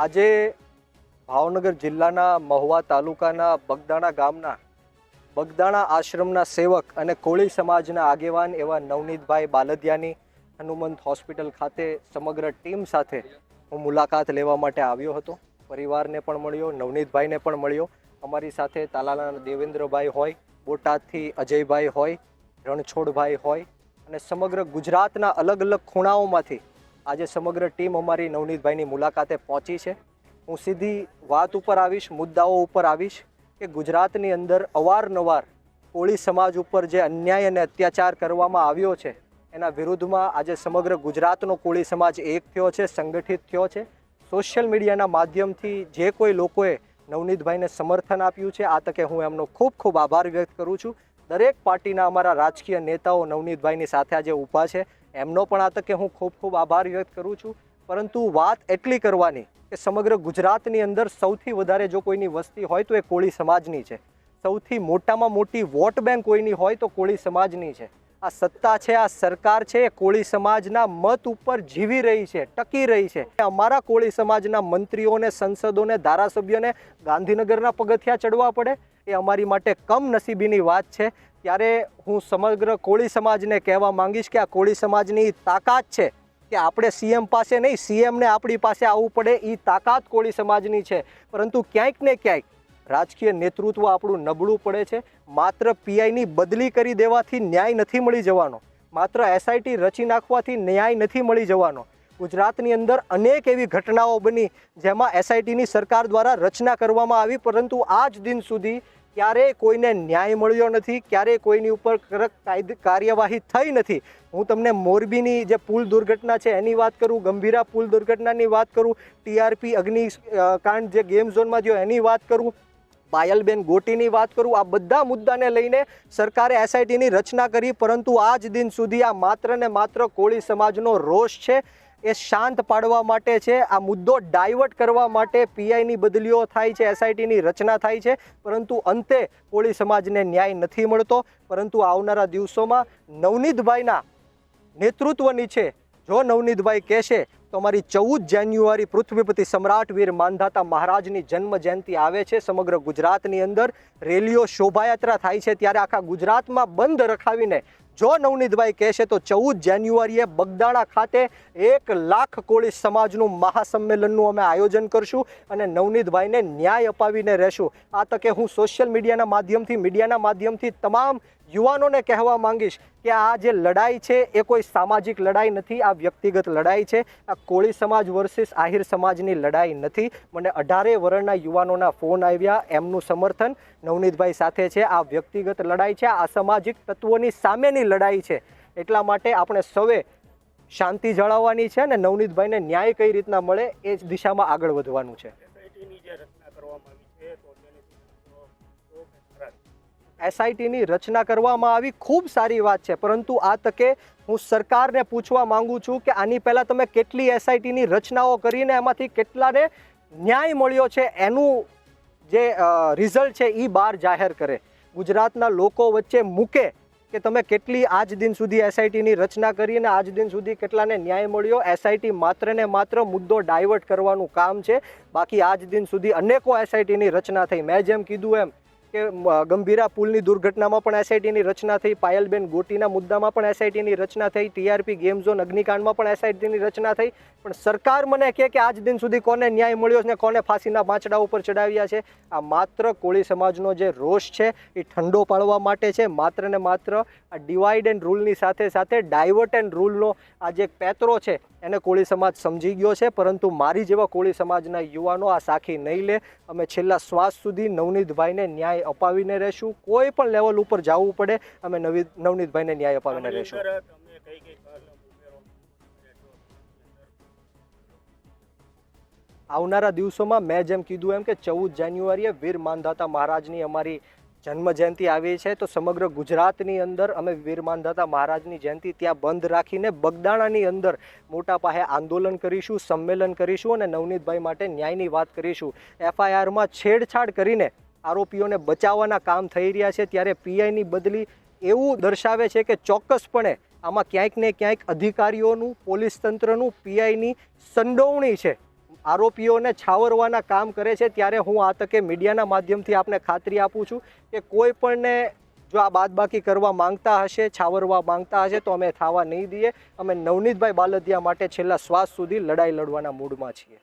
આજે ભાવનગર જિલ્લાના મહુવા તાલુકાના બગદાણા ગામના બગદાણા આશ્રમના સેવક અને કોળી સમાજના આગેવાન એવા નવનીતભાઈ બાલદિયાની હનુમંત હોસ્પિટલ ખાતે સમગ્ર ટીમ સાથે હું મુલાકાત લેવા માટે આવ્યો હતો। પરિવારને પણ મળ્યો, નવનીતભાઈને પણ મળ્યો। અમારી સાથે તાલાલાના દેવેન્દ્રભાઈ હોય, બોટાદથી અજયભાઈ હોય, રણછોડભાઈ હોય અને સમગ્ર ગુજરાતના અલગ અલગ ખૂણાઓમાંથી આજે સમગ્ર ટીમ અમારી નવનીતભાઈની મુલાકાતે પહોંચી છે। હું સીધી વાત ઉપર આવીશ, મુદ્દાઓ ઉપર આવીશ કે ગુજરાતની અંદર અવારનવાર કોળી સમાજ ઉપર જે અન્યાય અને અત્યાચાર કરવામાં આવ્યો છે એના વિરુદ્ધમાં આજે સમગ્ર ગુજરાતનો કોળી સમાજ એક થયો છે, સંગઠિત થયો છે। સોશિયલ મીડિયાના માધ્યમથી જે કોઈ લોકોએ નવનીતભાઈને સમર્થન આપ્યું છે, આ તકે હું એમનો ખૂબ ખૂબ આભાર વ્યક્ત કરું છું। દરેક પાર્ટીના અમારા રાજકીય નેતાઓ નવનીતભાઈની સાથે આજે ઊભા છે, એમનો પણ આ તકે હું ખૂબ ખૂબ આભાર વ્યક્ત કરું છું। પરંતુ વાત એટલી કરવાની કે સમગ્ર ગુજરાતની અંદર સૌથી વધારે જો કોઈની વસ્તી હોય તો એ કોળી સમાજની છે। સૌથી મોટામાં મોટી વોટ બેંક કોઈની હોય તો કોળી સમાજની છે। આ સત્તા છે, આ સરકાર છે, એ કોળી સમાજના મત ઉપર જીવી રહી છે, ટકી રહી છે। અમારા કોળી સમાજના મંત્રીઓને, સંસદોને, ધારાસભ્યોને ગાંધીનગરના પગથિયા ચડવા પડે એ અમારી માટે કમનસીબીની વાત છે। ત્યારે હું સમગ્ર કોળી સમાજને કહેવા માંગીશ કે આ કોળી સમાજની તાકાત છે કે આપણે સીએમ પાસે નહીં, સીએમને આપણી પાસે આવવું પડે, એ તાકાત કોળી સમાજની છે। પરંતુ ક્યાંક ને ક્યાંક રાજકીય નેતૃત્વ આપણું નબળું પડે છે। માત્ર પીઆઈની બદલી કરી દેવાથી ન્યાય નથી મળી જવાનો, માત્ર એસઆઈટી રચી નાખવાથી ન્યાય નથી મળી જવાનો। ગુજરાતની અંદર અનેક એવી ઘટનાઓ બની જેમાં એસઆઈટીની સરકાર દ્વારા રચના કરવામાં આવી, પરંતુ આજ દિન સુધી ક્યારેય કોઈને ન્યાય મળ્યો નથી, ક્યારેય કોઈની ઉપર કડક કાર્યવાહી થઈ નથી। હું તમને મોરબીની જે પુલ દુર્ઘટના છે એની વાત કરું, ગંભીરા પુલ દુર્ઘટનાની વાત કરું, ટીઆરપી અગ્નિકાંડ જે ગેમ ઝોનમાં થયો એની વાત કરું, પાયલબેન ગોટીની વાત કરું, આ બધા મુદ્દાને લઈને સરકારે એસઆઈટીની રચના કરી, પરંતુ આજ દિન સુધી આ માત્ર ને માત્ર કોળી સમાજનો રોષ છે એ શાંત પાડવા માટે છે। આ મુદ્દો ડાયવર્ટ કરવા માટે પીઆઈની બદલીઓ થાય છે, એસઆઈટીની રચના થાય છે, પરંતુ અંતે કોળી સમાજને ન્યાય નથી મળતો। પરંતુ આવનારા દિવસોમાં નવનીતભાઈના નેતૃત્વ નીચે જો નવનીતભાઈ કહેશે તો અમારી 14 જાન્યુઆરી પૃથ્વીપતિ સમ્રાટ વીર માંધાતા મહારાજની જન્મ જયંતિ આવે છે। સમગ્ર ગુજરાતની અંદર રેલીઓ, શોભાયાત્રા થાય છે, ત્યારે આખા ગુજરાતમાં બંધ રખાવીને જો નવનીતભાઈ કહેશે તો 14 જાન્યુઆરીએ બગદાણા ખાતે 1 લાખ કોળી સમાજનું મહાસંમેલનનું અમે આયોજન કરશું અને નવનીતભાઈને ન્યાય અપાવીને રહેશું। આ તકે હું સોશિયલ મીડિયાના માધ્યમથી તમામ યુવાનોને કહેવા માંગીશ કે આ જે લડાઈ છે એ કોઈ સામાજિક લડાઈ નથી, આ વ્યક્તિગત લડાઈ છે। આ કોળી સમાજ વર્સિસ આહિર સમાજની લડાઈ નથી। મને 18 વર્ષના યુવાનોના ફોન આવ્યા, એમનું સમર્થન નવનીતભાઈ સાથે છે। આ વ્યક્તિગત લડાઈ છે, આ અસામાજિક તત્વોની સામેની લડાઈ છે। એટલા માટે આપણે સૌએ શાંતિ જાળવવાની છે અને નવનીતભાઈને ન્યાય કઈ રીતના મળે એ દિશામાં આગળ વધવાનું છે। એસઆઈટીની રચના કરવામાં આવી, ખૂબ સારી વાત છે, પરંતુ આ તકે હું સરકારને પૂછવા માંગુ છું કે આની પહેલાં તમે કેટલી એસઆઈટીની રચનાઓ કરીને એમાંથી કેટલાને ન્યાય મળ્યો છે એનું જે રિઝલ્ટ છે એ બહાર જાહેર કરે, ગુજરાતના લોકો વચ્ચે મૂકે કે તમે કેટલી આજ દિન સુધી એસઆઈટીની રચના કરી અને આજ દિન સુધી કેટલાને ન્યાય મળ્યો। એસઆઈટી માત્ર ને માત્ર મુદ્દો ડાયવર્ટ કરવાનું કામ છે, બાકી આજ દિન સુધી અનેકો એસઆઈટીની રચના થઈ। મેં જેમ કીધું એમ કે ગંભીરા પુલની દુર્ઘટનામાં પણ એસઆઈટીની રચના થઈ, પાયલબેન ગોટીના મુદ્દામાં પણ એસઆઈટીની રચના થઈ, ટીઆરપી ગેમ ઝોન અગ્નિકાંડમાં પણ એસઆઈટીની રચના થઈ, પણ સરકાર મને કહે કે આજ દિન સુધી કોને ન્યાય મળ્યો છે ને કોને ફાંસીના પાંચડા ઉપર ચડાવ્યા છે। આ માત્ર કોળી સમાજનો જે રોષ છે એ ઠંડો પાડવા માટે છે। માત્ર ને માત્ર આ ડિવાઈડ એન્ડ રૂલની સાથે સાથે ડાયવર્ટ એન્ડ રૂલનો આ જે પેતરો છે એને કોળી સમાજ સમજી ગયો છે, પરંતુ મારી જેવા કોળી સમાજના યુવાનો આ સાખી નહીં લે। અમે છેલ્લા શ્વાસ સુધી નવનીતભાઈને ન્યાય અપાવીને રહેશું, કોઈ પણ લેવલ ઉપર જવું પડે અમે નવનીતભાઈને ન્યાય અપાવીને રહેશું। આવનારા દિવસોમાં મેં જેમ કીધું એમ કે 14 જાન્યુઆરીએ વીર માંધાતા મહારાજની અમારી જન્મ જયંતિ આવી છે, તો સમગ્ર ગુજરાતની અંદર અમે વીર માંધાતા મહારાજની જયંતિ ત્યાં બંધ રાખીને બગદાણાની અંદર મોટા પાયે આંદોલન કરીશું, સંમેલન કરીશું અને નવનીતભાઈ માટે ન્યાયની વાત કરીશું। એફઆઈઆરમાં છેડછાડ કરીને આરોપીઓને બચાવવાના કામ થઈ રહ્યા છે, ત્યારે પીઆઈની બદલી એવું દર્શાવે છે કે ચોક્કસપણે આમાં ક્યાંક ને ક્યાંક અધિકારીઓનું, પોલીસ તંત્રનું, પીઆઈની સંડોવણી છે। આરોપીઓને છાવરવાના કામ કરે છે, ત્યારે હું આ તકે મીડિયાના માધ્યમથી આપને ખાતરી આપું છું કે કોઈ પણને જો આ બાદબાકી કરવા માંગતા હશે, છાવરવા માંગતા હશે તો અમે થવા નહીં દઈએ. અમે નવનીતભાઈ બાલદિયા માટે છેલ્લા શ્વાસ સુધી લડાઈ લડવાના મૂડમાં છીએ.